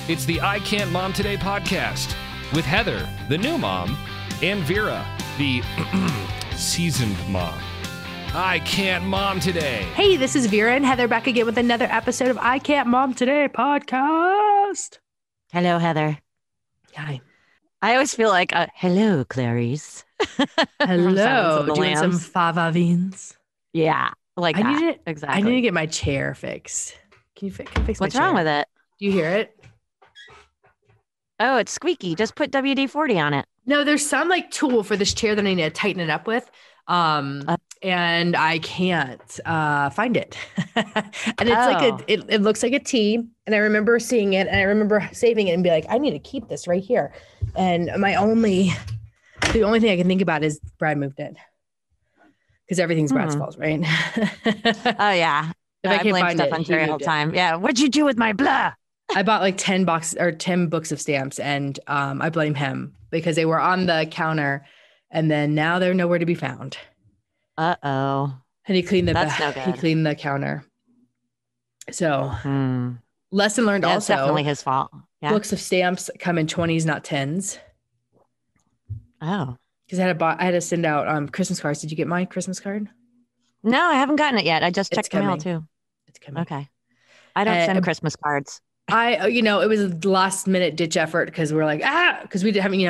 It's the I Can't Mom Today podcast with Heather, the new mom, and Vera, the seasoned mom. I Can't Mom Today. Hey, this is Vera and Heather back again with another episode of I Can't Mom Today podcast. Hello, Heather. Hi. I always feel like, hello, Clarice. Hello. Doing some fava beans. Yeah, like that. Exactly. I need to get my chair fixed. Can you fix my chair? What's wrong with it? Do you hear it? Oh, it's squeaky. Just put WD-40 on it. No, there's some like tool for this chair that I need to tighten it up with. And I can't find it. And it's it looks like a T. And I remember seeing it and I remember saving it and be like, I need to keep this right here. And the only thing I can think about is Brad moved it. Because everything's Brad's fault, right? Oh, yeah. If I can't blame find stuff it, on Terry all the time. Yeah. What'd you do with my blah? I bought like 10 books of stamps and I blame him because they were on the counter and then now they're nowhere to be found. Uh-oh. And he cleaned He cleaned the counter. So lesson learned. That's also definitely his fault. Yeah. Books of stamps come in 20s, not 10s. Oh. Because I had to send out Christmas cards. Did you get my Christmas card? No, I haven't gotten it yet. I just checked the mail coming. too. It's coming. Okay. I don't send Christmas cards. It was a last minute ditch effort because we're like, because we haven't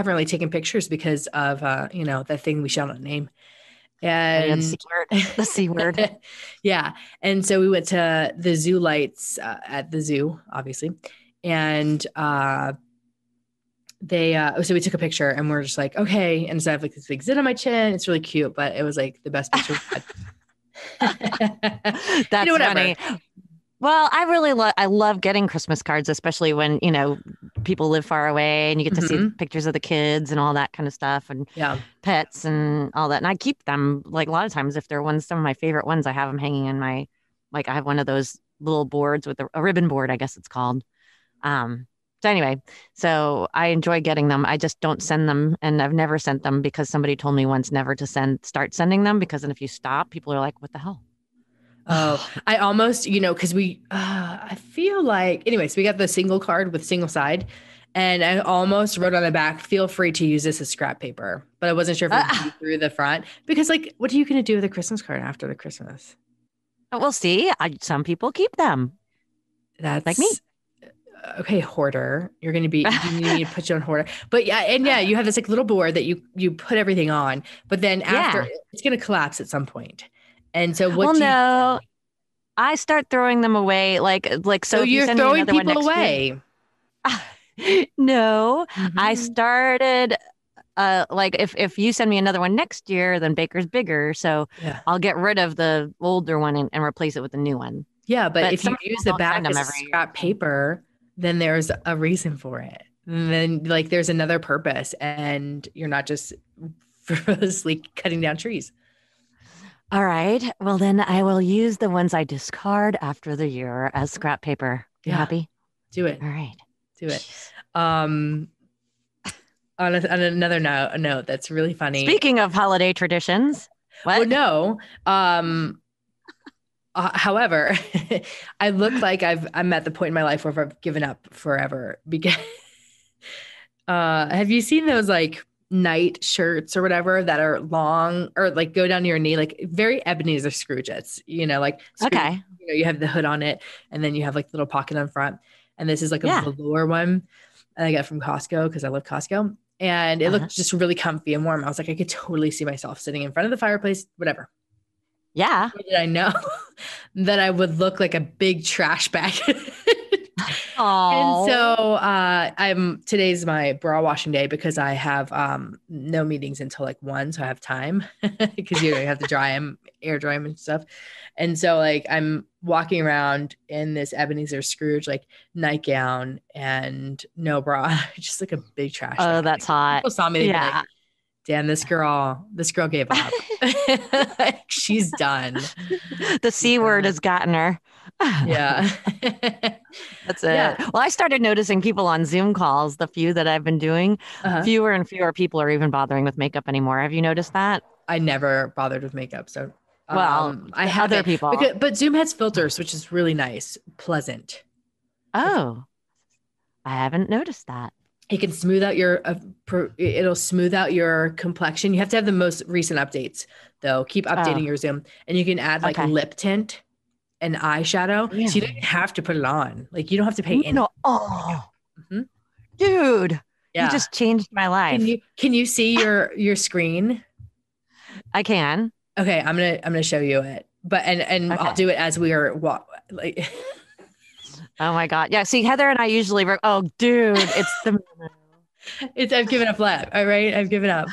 really taken pictures because of, that thing we shall not name. And the C word. Yeah. And so we went to the zoo lights at the zoo, obviously. And so we took a picture and we're just like, okay. And so I have like this big zit on my chin. It's really cute, but it was like the best picture we've had. That's funny. Well, I love getting Christmas cards, especially when, people live far away and you get to see pictures of the kids and all that kind of stuff and pets and all that. And I keep them like a lot of times if they're some of my favorite ones, I have them hanging in I have one of those little boards with a ribbon board, I guess it's called. So anyway, so I enjoy getting them. I just don't send them. And I've never sent them because somebody told me once never to start sending them because then if you stop, people are like, what the hell? Oh, I almost, because I feel like, anyways, we got the single card with single side and I almost wrote on the back, feel free to use this as scrap paper, but I wasn't sure if it would be through the front because what are you going to do with a Christmas card after the Christmas? We'll see. Some people keep them. That's like me. Okay, hoarder. You need to put you on hoarder. But yeah, you have this like little board that you put everything on, but then after it's going to collapse at some point. And so no, I start throwing them away. So you're throwing people away. No, I started, if you send me another one next year, then Baker's bigger. So I'll get rid of the older one and replace it with a new one. Yeah. But if you use the back as scrap paper, then there's a reason for it. And then there's another purpose and you're not just frivolously cutting down trees. All right. Well, then I will use the ones I discard after the year as scrap paper. You happy? Do it. All right. Do it. On another note, that's really funny. Speaking of holiday traditions. What? Well, no. However, I look like I'm at the point in my life where I've given up forever because have you seen those night shirts or whatever that are long or go down to your knee, very Ebenezer Scroogettes, okay. You have the hood on it and then you have little pocket on front. And this is a velour one. And I got it from Costco because I love Costco and it looked just really comfy and warm. I was like, I could totally see myself sitting in front of the fireplace, whatever. Yeah. Did I know that I would look like a big trash bag? And so today's my bra washing day because I have no meetings until 1, so I have time because you have to dry them, air dry them and stuff. And so I'm walking around in this Ebenezer Scrooge nightgown and no bra, just a big trash bag. Oh, that's hot. People saw me, they'd be like, damn, this girl gave up. She's done. The C word has gotten her. Yeah. That's it. Yeah. Well, I started noticing people on Zoom calls, the few that I've been doing, fewer and fewer people are even bothering with makeup anymore. Have you noticed that? I never bothered with makeup. So, I have other people. But Zoom has filters, which is really nice, pleasant. Oh, I haven't noticed that. It can smooth out it'll smooth out your complexion. You have to have the most recent updates though. Keep updating your Zoom, and you can add like lip tint and eyeshadow. Really? So you don't even have to put it on. Like you don't have to pay any. No. Oh, dude, you just changed my life. Can you see your screen? I can. Okay. I'm going to show you it, but, and I'll do it as we are like, oh my God. Yeah. See, Heather and I usually work. Oh, dude, it's the. I've given up lap. All right. I've given up.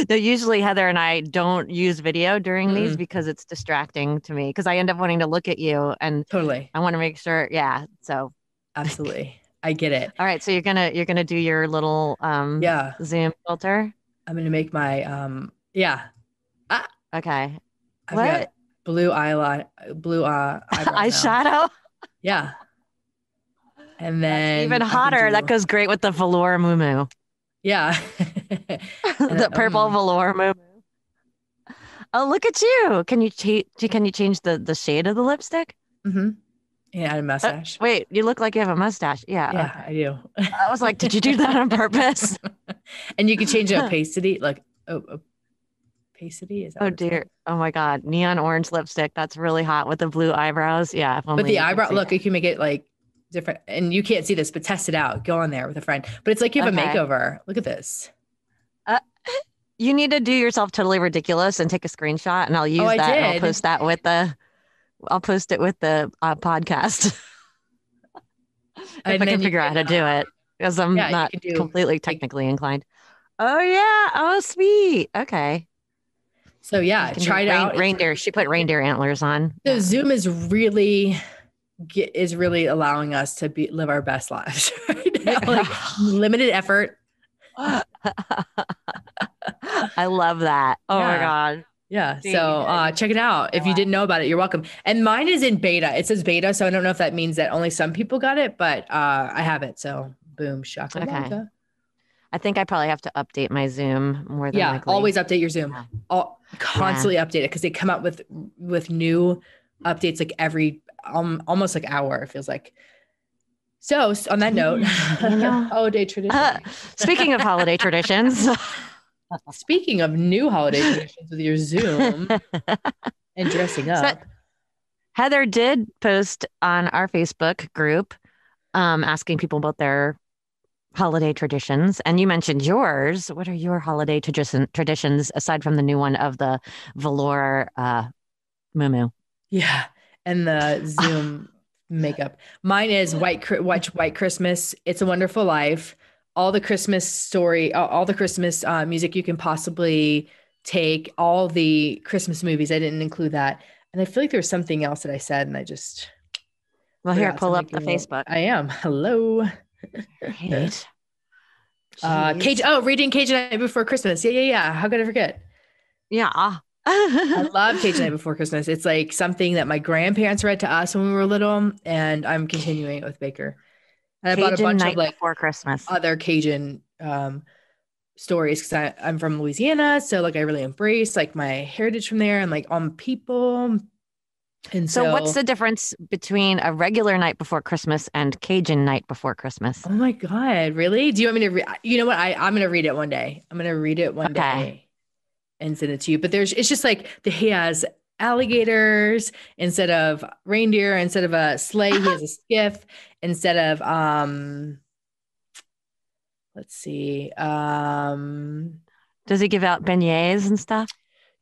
No, usually Heather and I don't use video during these because it's distracting to me because I end up wanting to look at you and totally. I want to make sure. Yeah. So absolutely. I get it. All right. So you're going to do your little Zoom filter. I'm going to make my okay. I've got blue eyelash, eyeshadow. Yeah. And then that's even hotter. That goes great with the velour muumuu. Yeah. The purple velour muumuu. Oh, look at you. Can you change the shade of the lipstick? Mm-hmm. Yeah, add a mustache. Wait, you look like you have a mustache. Yeah. Yeah, okay. I do. I was like, did you do that on purpose? And you can change the opacity, like opacity. Is that oh dear. Oh my God. Neon orange lipstick. That's really hot with the blue eyebrows. Yeah. But the eyebrow look, you can make it like different, and you can't see this, but test it out. Go on there with a friend. But it's like you have a makeover. Look at this. You need to do yourself totally ridiculous and take a screenshot, and I'll use that. And I'll post that with I'll post it with the podcast. If I can figure out how to do it, because I'm not completely technically inclined. Oh yeah. Oh sweet. Okay. So yeah, try it out. Reindeer. She put reindeer antlers on. So Zoom is really allowing us to live our best lives right now. Like limited effort. I love that. Oh my God. Yeah. So check it out. If you didn't know about it, you're welcome. And mine is in beta. It says beta. So I don't know if that means that only some people got it, but I have it. So boom, shakalaka. Okay. I think I probably have to update my Zoom more than likely. Always update your Zoom. Constantly update it because they come out with new updates like every almost like hour, it feels like. So on that note, holiday tradition. Speaking of holiday traditions. Speaking of new holiday traditions with your Zoom and dressing up. So, Heather did post on our Facebook group asking people about their holiday traditions. And you mentioned yours. What are your holiday traditions aside from the new one of the velour muumuu? Yeah. And the Zoom makeup. Mine is White Christmas. It's a Wonderful Life. All the Christmas story, all the Christmas music you can possibly take, all the Christmas movies. I didn't include that. And I feel like there was something else that I said and I just. Well, here, pull up the Facebook. I am. Hello. Right. Reading Cajun Night Before Christmas. Yeah. How could I forget? Yeah. I love Cajun Night Before Christmas. It's like something that my grandparents read to us when we were little, and I'm continuing it with Baker. And I bought a bunch of like before Christmas other Cajun stories because I'm from Louisiana, so like I really embrace like my heritage from there and like on people. And so what's the difference between a regular Night Before Christmas and Cajun Night Before Christmas? Oh my God, really? Do you want me to you know what? I'm gonna read it one day. I'm gonna read it one day and send it to you. But it's just like he has alligators instead of reindeer, instead of a sleigh, he has a skiff, instead of let's see. Does he give out beignets and stuff?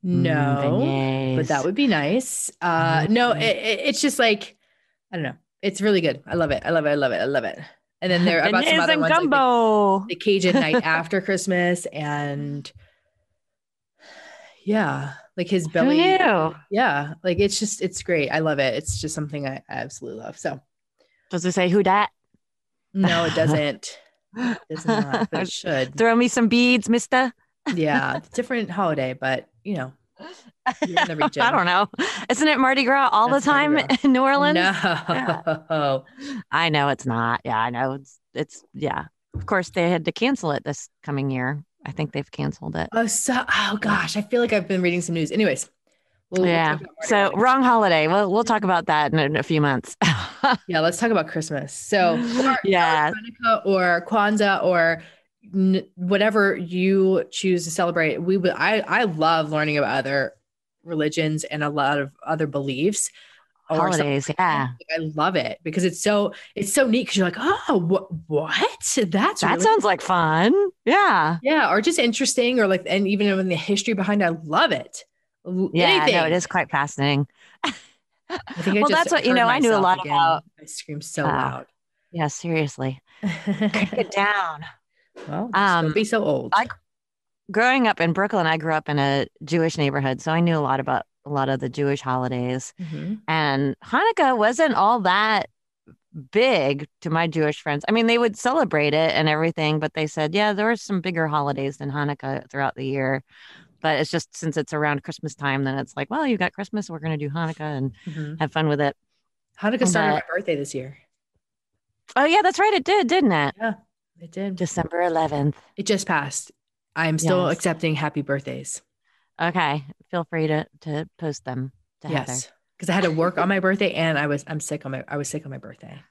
No, but that would be nice. No, it's just like, I don't know. It's really good. I love it. And then there about some other ones, like the Cajun Night After Christmas, and like his belly. Yeah, like it's great. I love it. It's just something I absolutely love. So, does it say who dat? No, it doesn't. It does not, but it should. Throw me some beads, mister. Yeah, different holiday, but you're in the region. I don't know. Isn't it Mardi Gras all the time in New Orleans? No. Yeah. I know it's not. Yeah, I know. It's yeah. Of course, they had to cancel it this coming year. I think they've canceled it. Oh gosh. I feel like I've been reading some news. Anyways, We'll yeah. talk about So wrong holiday. We'll talk about that in a few months. Yeah, let's talk about Christmas. So, yeah, Hanukkah or Kwanzaa or whatever you choose to celebrate. I love learning about other religions and a lot of other beliefs or holidays. Yeah, I love it because it's so neat because you're like, oh, what? That's that really sounds like fun. Yeah, yeah, or just interesting, or like, and even in the history behind it, I love it. yeah. Anything. No, it is quite fascinating. I think I Well, just that's what heard I knew a myself lot again. about. I scream so loud. Yeah, seriously, crank it down. Well, just don't be so old. Growing up in Brooklyn, I grew up in a Jewish neighborhood, so I knew a lot about a lot of the Jewish holidays. Mm-hmm. And Hanukkah wasn't all that big to my Jewish friends. I mean, they would celebrate it and everything, but they said, yeah, there were some bigger holidays than Hanukkah throughout the year. But it's just since it's around Christmas time, then it's like, well, you got Christmas, we're going to do Hanukkah and have fun with it. Hanukkah started my birthday this year. Oh, yeah, that's right. It did, didn't it? Yeah, it did. December 11th. It just passed. I'm still accepting happy birthdays. Okay. Feel free to post them to Heather. Because I had to work on my birthday and I was sick on my birthday.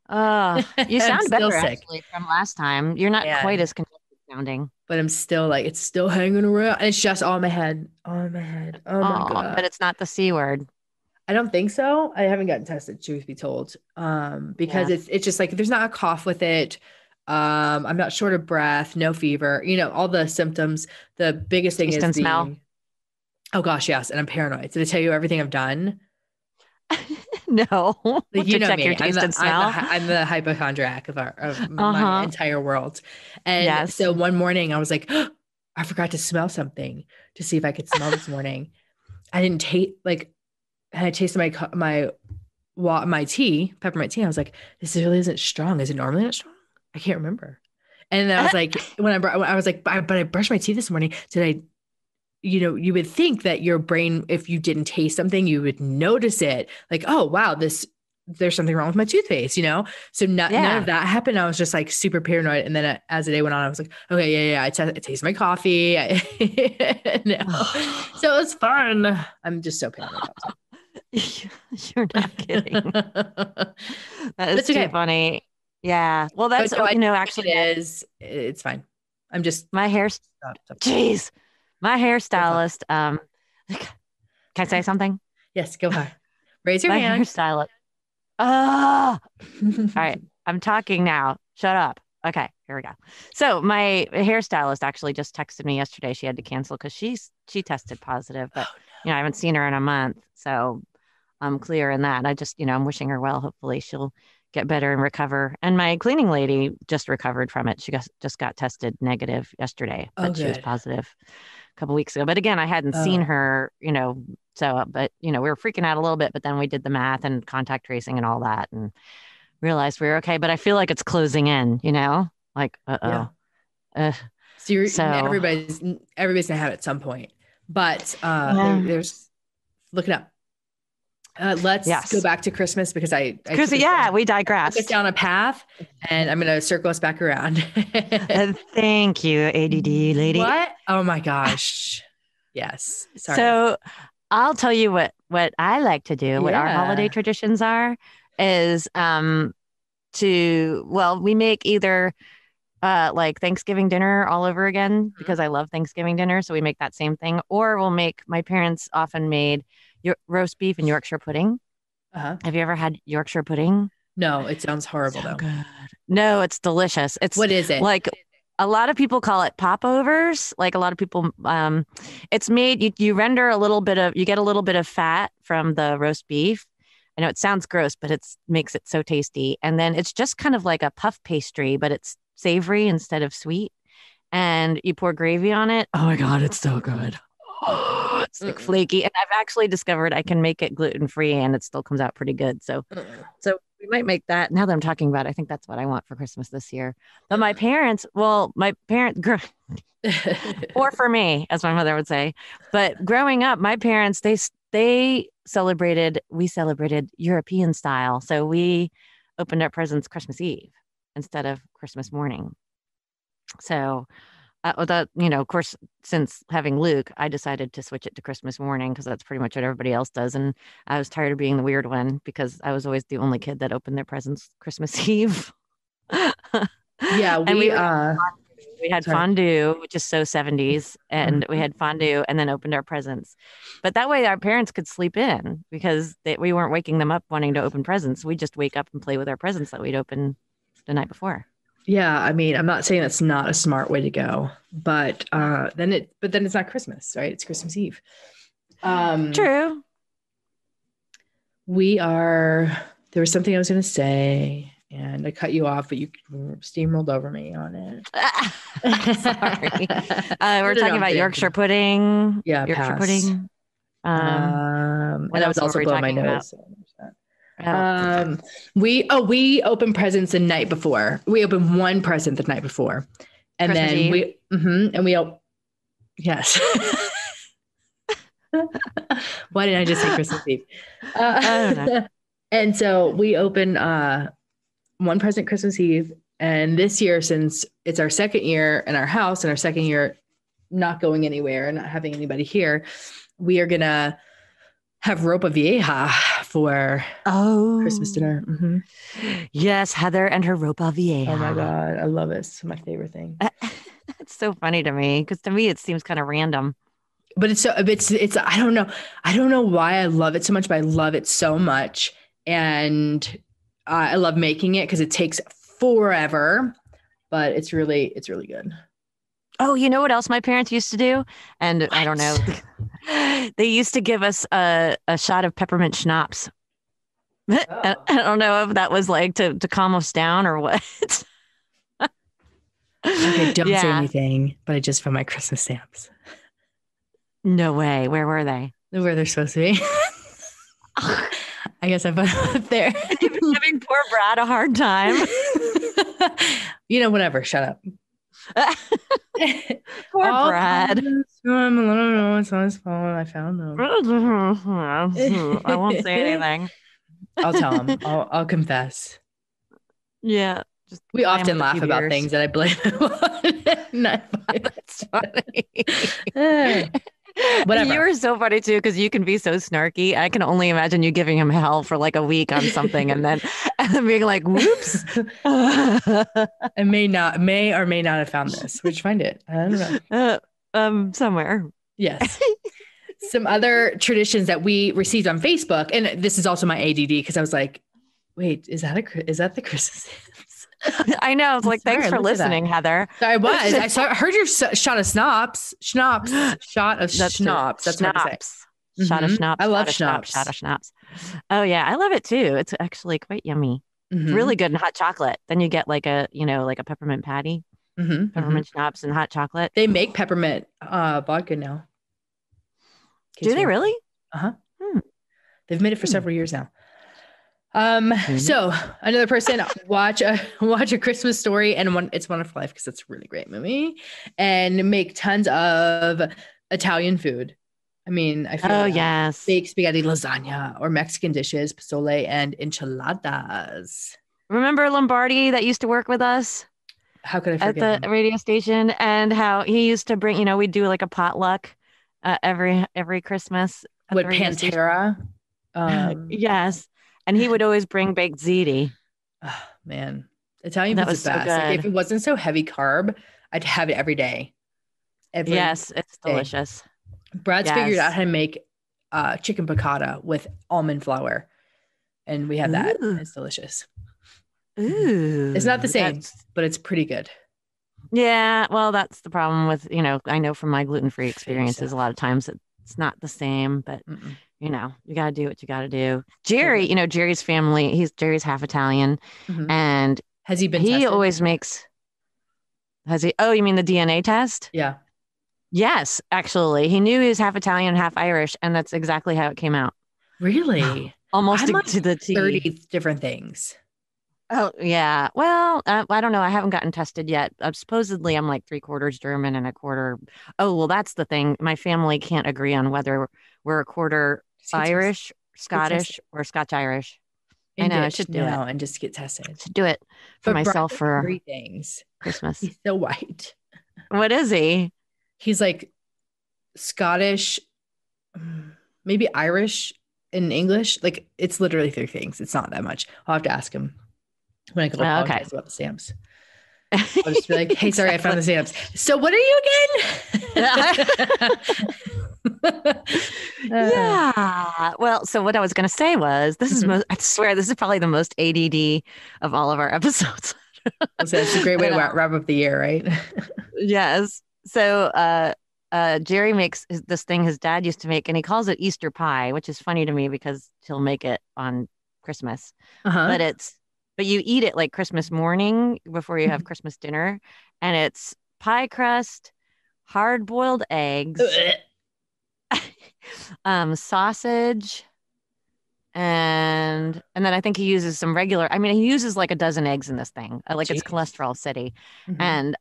You sound better actually from last time. You're not quite as congested sounding. But I'm still like, it's still hanging around. And it's just all in my head. All in my head. Oh my God. But it's not the C word. I don't think so. I haven't gotten tested, truth be told. Because it's just like there's not a cough with it. I'm not short of breath, no fever, all the symptoms. The biggest thing is smell. Oh gosh, yes. And I'm paranoid. Did I tell you everything I've done? No. Like, you know me. Your taste and smell. I'm the hypochondriac of my entire world. And so one morning I was like, oh, I forgot to smell something to see if I could smell this morning. I didn't taste and I tasted my tea, peppermint tea. I was like, this really isn't strong. Is it normally not strong? I can't remember. And then I was like, I was like, but I brushed my teeth this morning. Did I, you would think that your brain, if you didn't taste something, you would notice it. Like, oh, wow, there's something wrong with my toothpaste, So none of that happened. I was just like super paranoid. And then as the day went on, I was like, okay, yeah. I tasted my coffee. So it was fun. I'm just so paranoid about it. You're not kidding. That is too funny. Yeah. Well, that's actually it is. It's fine. I'm just my hair. Jeez, my hairstylist. Can I say something? Yes, go ahead. Raise your hand. My hairstylist. All right. I'm talking now. Shut up. Okay, here we go. So my hairstylist actually just texted me yesterday. She had to cancel because she tested positive, but I haven't seen her in a month, so I'm clear in that. I just I'm wishing her well. Hopefully she'll get better and recover. And my cleaning lady just recovered from it. She just got tested negative yesterday, but she was positive a couple weeks ago. But again, I hadn't seen her, so, but, we were freaking out a little bit, but then we did the math and contact tracing and all that and realized we were okay. But I feel like it's closing in, like, So everybody's gonna have it at some point, but there's look it up. Let's go back to Christmas because we digress. Took us down a path, and I'm going to circle us back around. Thank you, ADD lady. What? Oh my gosh! Yes. Sorry. So I'll tell you what I like to do. What our holiday traditions are is we make either like Thanksgiving dinner all over again because I love Thanksgiving dinner, so we make that same thing, or my parents often made roast beef and Yorkshire pudding. Have you ever had Yorkshire pudding? No, it sounds horrible though. Good. No, it's delicious. What is it? Like a lot of people call it popovers. Like a lot of people, it's made, you render you get a little bit of fat from the roast beef. I know it sounds gross, but it makes it so tasty. And then it's just kind of like a puff pastry, but it's savory instead of sweet. And you pour gravy on it. Oh my God, it's so good. It's like flaky. And I've actually discovered I can make it gluten-free and it still comes out pretty good. So we might make that. Now that I'm talking about it, I think that's what I want for Christmas this year. But my parents, or for me, as my mother would say. But growing up, my parents, we celebrated European style. So we opened our presents Christmas Eve instead of Christmas morning. So Without, you know, of course, since having Luke, I decided to switch it to Christmas morning because that's pretty much what everybody else does. And I was tired of being the weird one because I was always the only kid that opened their presents Christmas Eve. Yeah, we had fondue, which is so 70s, and we had fondue and then opened our presents. But that way our parents could sleep in because we weren't waking them up wanting to open presents. We just wake up and play with our presents that we'd open the night before. Yeah, I mean, I'm not saying that's not a smart way to go, but then it's not Christmas, right? It's Christmas Eve. True. There was something I was going to say, and I cut you off, but you steamrolled over me on it. Sorry. We're talking about Yorkshire pudding. Yeah, Yorkshire pudding. And I was also blowing my nose. We open presents the night before. We open one present the night before, and Christmas then Eve. Yes. Why didn't I just say Christmas Eve? I don't know. And so we open one present Christmas Eve, and this year, since it's our second year in our house and our second year not going anywhere and not having anybody here, we are gonna have ropa vieja for Christmas dinner. Mm-hmm. Yes, Heather and her ropa vieja. Oh my God, I love it. It's my favorite thing. It's so funny to me because to me it seems kind of random. But it's I don't know why I love it so much, but I love it so much, and I love making it because it takes forever, but it's really good. Oh, you know what else my parents used to do? And what? I don't know. They used to give us a shot of peppermint schnapps. Oh. I don't know if that was like to calm us down or what. Okay, don't say anything, but I just found my Christmas stamps. No way. Where were they? Where they're supposed to be. I guess I put them up there. You've been giving poor Brad a hard time. Whatever. Shut up. Poor Brad. I don't know. It's on his phone. I found them. I won't say anything. I'll tell him. I'll confess. Yeah. We often laugh about things that I blame him on. That's funny. Whatever. You were so funny too because you can be so snarky. I can only imagine you giving him hell for like a week on something and then being like, "Whoops." I may or may not have found this. Where'd you find it? I don't know. Somewhere. Yes. Some other traditions that we received on Facebook, and this is also my ADD because I was like, "Wait, is that the Christmas?" I know. It's like, thanks for listening, Heather. I was. I heard your shot of schnapps. Schnapps. Shot of schnapps. That's what I say. Shot of schnapps. I love schnapps. Shot of schnapps. Oh yeah, I love it too. It's actually quite yummy. It's really good in hot chocolate. Then you get like a peppermint patty, peppermint schnapps and hot chocolate. They make peppermint vodka now. Do they really? They've made it for several years now. So another person watch a Christmas Story and It's Wonderful Life because it's a really great movie, and make tons of Italian food. I mean, I feel yes, baked spaghetti, lasagna, or Mexican dishes, pozole and enchiladas. Remember Lombardi that used to work with us? How could I forget at the radio station? And how he used to bring, we'd do like a potluck every Christmas. With Pantera. Yes. And he would always bring baked ziti. Oh, man. Italian food is the best. So like, if it wasn't so heavy carb, I'd have it every day. Yes, it's delicious. Brad's figured out how to make chicken piccata with almond flour. And we have that. It's delicious. Ooh. It's not the same, but it's pretty good. Yeah. Well, that's the problem with, I know from my gluten-free experiences, a lot of times it's not the same, but you got to do what you got to do. Jerry, Jerry's family, Jerry's half Italian. And has he been he tested? Always makes, has he? Oh, you mean the DNA test? Yeah. Yes, actually. He knew he was half Italian, half Irish. And that's exactly how it came out. Really? Almost to the T. 30 different things. Oh, yeah. Well, I don't know. I haven't gotten tested yet. Supposedly, I'm like 3/4 German and 1/4. Oh, well, that's the thing. My family can't agree on whether we're 1/4 Irish, Scottish, or Scotch-Irish. I know. I should do it. And just get tested. I should do it for myself for 3 things. Christmas. He's so white. What is he? He's like Scottish, maybe Irish in English. Like it's literally 3 things. It's not that much. I'll have to ask him when I go apologize about the stamps. I'll just be like, hey, sorry, I found the stamps. So what are you again? Yeah. Well, so what I was going to say was I swear this is probably the most ADD of all of our episodes. So it's a great way to wrap up the year, right? Yes. So Jerry makes this thing his dad used to make, and he calls it Easter pie, which is funny to me because he'll make it on Christmas. But you eat it like Christmas morning before you have Christmas dinner, and it's pie crust, hard-boiled eggs, sausage, and then I think he uses some regular. I mean, he uses like a dozen eggs in this thing. Like it's cholesterol city, and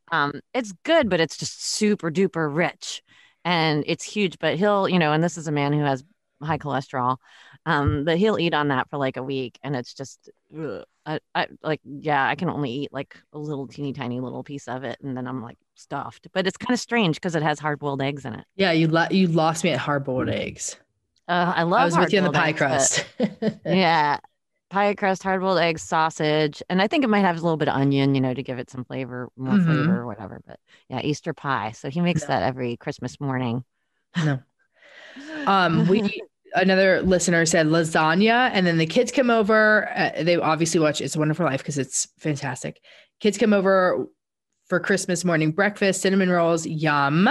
it's good, but it's just super duper rich, and it's huge. But he'll, and this is a man who has high cholesterol, but he'll eat on that for like a week, and it's just, I can only eat like a little teeny tiny little piece of it, and then I'm like stuffed. But it's kind of strange because it has hard boiled eggs in it. Yeah, you lost me at hard boiled eggs. I was with you on the pie crust. Yeah, pie crust, hard boiled eggs, sausage, and I think it might have a little bit of onion, to give it some flavor, more flavor or whatever. But yeah, Easter pie. So he makes that every Christmas morning. No. Another listener said lasagna, and then the kids come over. They obviously watch It's a Wonderful Life because it's fantastic. Kids come over for Christmas morning breakfast, cinnamon rolls, yum.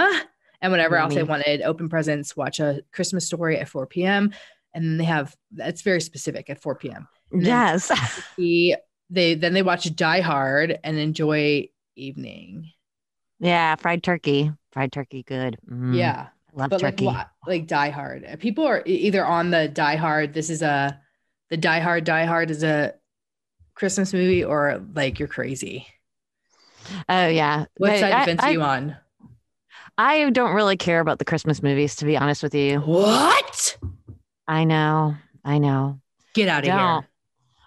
And whatever else they wanted, open presents, watch A Christmas Story at 4 p.m. And then that's very specific at 4 p.m. Yes. They watch Die Hard and enjoy evening. Yeah. Fried turkey, good. Yeah. Love turkey. Like Die Hard. People are either on the Die Hard. The Die Hard is a Christmas movie, or like you're crazy. Oh yeah. What side of the fence are you on? I don't really care about the Christmas movies, to be honest with you. What? I know. Get out of here.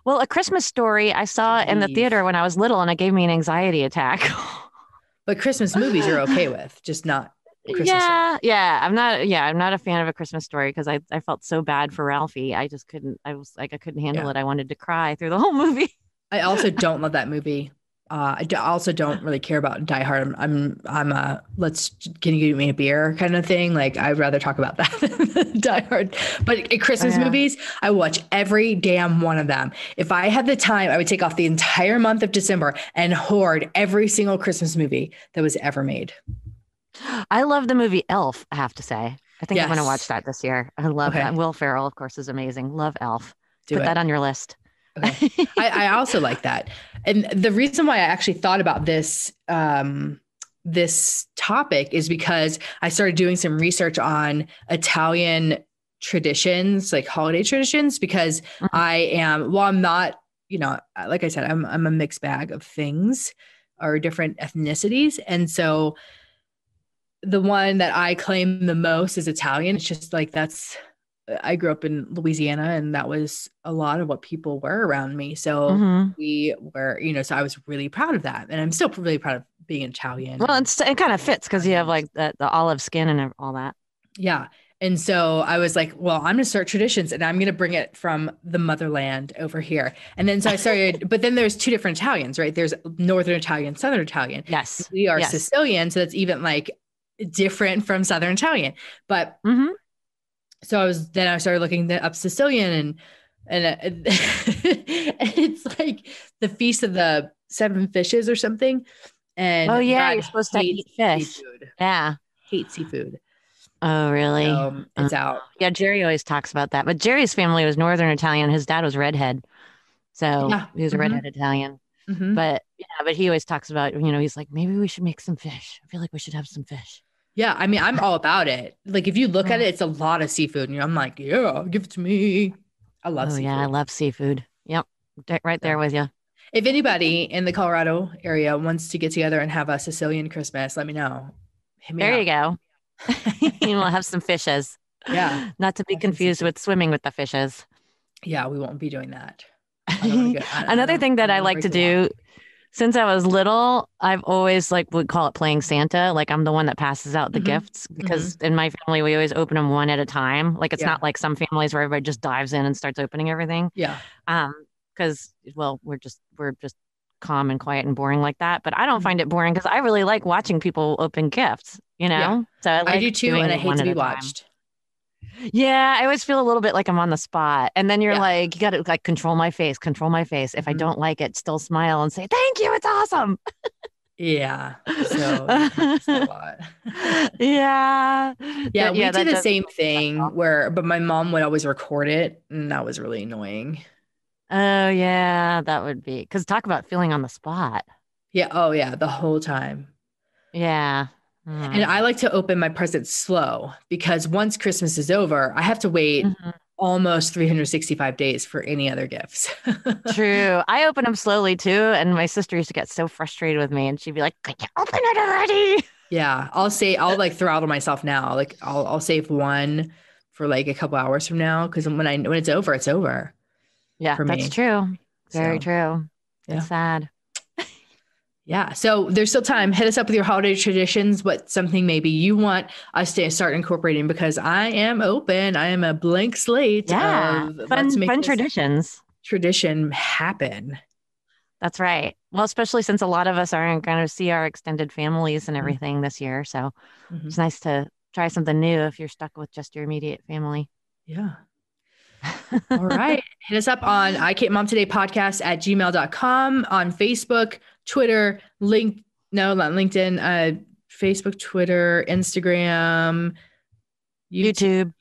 Well, A Christmas Story I saw in the theater when I was little, and it gave me an anxiety attack. But Christmas movies you're okay with, just not Christmas. Yeah. I'm not a fan of A Christmas Story because I felt so bad for Ralphie. I just couldn't. I was like, I couldn't handle it. I wanted to cry through the whole movie. I also don't love that movie. I also don't really care about Die Hard. I'm a can you give me a beer kind of thing. Like I'd rather talk about that than Die Hard. But Christmas movies, I watch every damn one of them. If I had the time, I would take off the entire month of December and hoard every single Christmas movie that was ever made. I love the movie Elf, I have to say. I think I'm going to watch that this year. I love that. Will Ferrell, of course, is amazing. Love Elf. Put that on your list. Okay. I also like that. And the reason why I actually thought about this topic is because I started doing some research on Italian traditions, like holiday traditions, because I'm not, like I said, I'm a mixed bag of things or different ethnicities. And so the one that I claim the most is Italian. It's just like I grew up in Louisiana, and that was a lot of what people were around me. So we were, so I was really proud of that. And I'm still really proud of being Italian. Well, it kind of fits because you have like the olive skin and all that. Yeah. And so I was like, well, I'm going to start traditions and I'm going to bring it from the motherland over here. And then so I started, but then there's 2 different Italians, right? There's Northern Italian, Southern Italian. Yes. We are Sicilian. So that's even like different from Southern Italian. But so I started looking up Sicilian and it's like the Feast of the 7 Fishes or something. And you're supposed to eat fish. Seafood. Yeah. Hate seafood. Oh, really? It's out. Yeah, Jerry always talks about that. But Jerry's family was Northern Italian. His dad was redhead. So he was a redhead Italian. But he always talks about, he's like, maybe we should make some fish. I feel like we should have some fish. Yeah, I mean, I'm all about it. Like, if you look at it, it's a lot of seafood. And I'm like, yeah, give it to me. I love seafood. Yeah, I love seafood. Yep. Right there with you. If anybody in the Colorado area wants to get together and have a Sicilian Christmas, let me know. There you go. We'll have some fishes. Yeah. Not to be confused with swimming with the fishes. Yeah, we won't be doing that. Another thing that I like to do since I was little, I've always would call it playing Santa. Like I'm the one that passes out the gifts because in my family, we always open them one at a time. Like it's not like some families where everybody just dives in and starts opening everything. Yeah. Because we're just calm and quiet and boring like that. But I don't find it boring because I really like watching people open gifts, you know? Yeah. So I do too, and I hate to be watched. Yeah, I always feel a little bit like I'm on the spot. And then you're like, you got to control my face. If I don't like it, still smile and say, thank you, it's awesome. Yeah. So that's a lot. Yeah. Yeah, we did the same thing but my mom would always record it, and that was really annoying. Oh, yeah, that would be. Because talk about feeling on the spot. Yeah. Oh, yeah. The whole time. Yeah. And I like to open my presents slow because once Christmas is over, I have to wait almost 365 days for any other gifts. True. I open them slowly too. And my sister used to get so frustrated with me and she'd be like, can you open it already? Yeah. I'll throttle myself now. Like I'll save one for like a couple hours from now. Cause when it's over, it's over. Yeah, that's true. Very true. Yeah. It's sad. Yeah. So there's still time. Hit us up with your holiday traditions. What something maybe you want us to start incorporating, because I am open. I am a blank slate. Yeah. Fun traditions. Tradition happen. That's right. Well, especially since a lot of us aren't going to see our extended families and everything this year. So it's nice to try something new if you're stuck with just your immediate family. Yeah. All right. Hit us up on iCaneMomTodayPodcast at gmail.com, on Facebook, Twitter, not LinkedIn, Facebook, Twitter, Instagram, YouTube,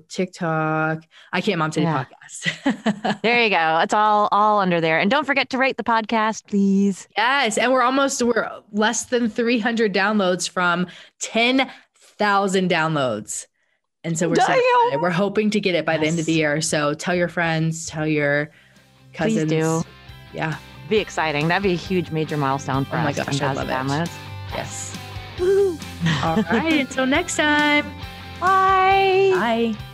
TikTok. I Can't Mom Today Podcast. There you go. It's all under there. And don't forget to rate the podcast, please. Yes. And we're less than 300 downloads from 10,000 downloads. And so we're hoping to get it by the end of the year. So tell your friends, tell your cousins. Please do. Yeah. Be exciting. That'd be a huge major milestone for us. Oh my gosh, I love it. Yes. All right. Until next time. Bye. Bye.